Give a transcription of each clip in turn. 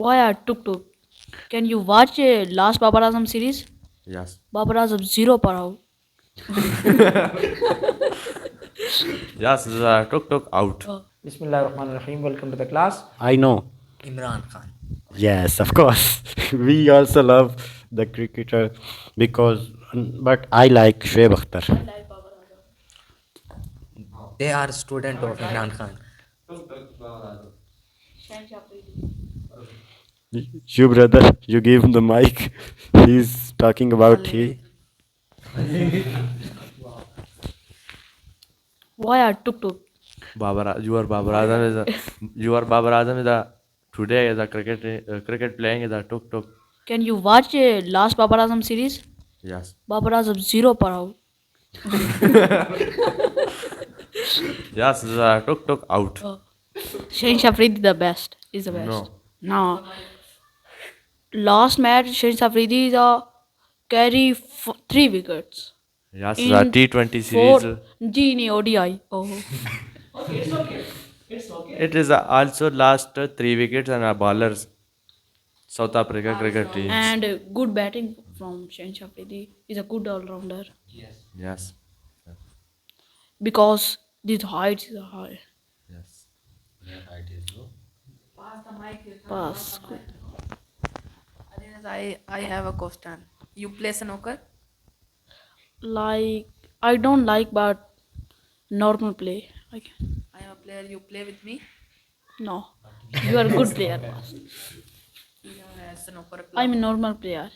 Why are Tuk Tuk? Can you watch last Babar Azam series? Yes. Babar Azam zero per hour. Yes, the tuk tuk out. Bismillahirrahmanirrahim. Welcome to the class. I know. Imran Khan. Yes, of course. We also love the cricketer because, but I like Shoaib Akhtar. They are student of Imran Khan. You brother, you give him the mic. He's talking about he. Why are Tuk Tuk? Your Babar Azam is your Babar Azam is a today is a cricket playing is a tuk tuk. Can you watch last Babar Azam series? Yes. Babar Azam zero per hour. Yes, the tuk tuk out. Shane Shafridi the best is the best. No. No. Last match Shane Shafridi is a carry 3 wickets. Yes, In the T20 series. G in ODI. Oh. It is also last 3 wickets and a bowlers. South Africa cricket teams. And good batting from Shane Shafridi. Is a good all-rounder. Yes. Because this height is high. Yes. Pass. Good. I have a question. You play snooker? Like I don't like but normal play. I can. I am a player. You play with me? No. You are a good player. boss. You have a snooker club? I'm a normal player.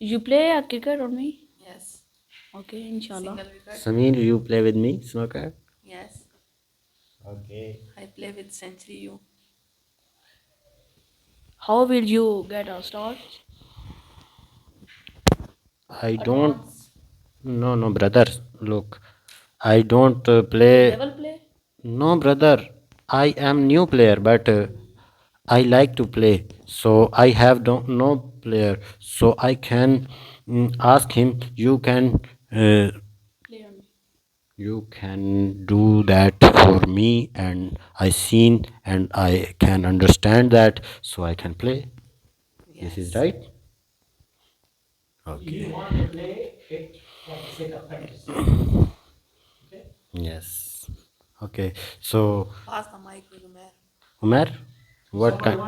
You play a cricket or me? Yes. Okay, inshallah. Single wicket? Samir, you play with me, snooker? Yes. Okay. I play with Century U. How will you get a start? I don't. No, brother. Look, I don't play. Level play? No, brother. I am new player, but I like to play. So I have no player. So I can ask him. Play on me. You can do that for me, and I seen and I can understand that, so I can play. This is right. Okay. Yes. Okay. So Pass the mic to Umair. Umar, what kind?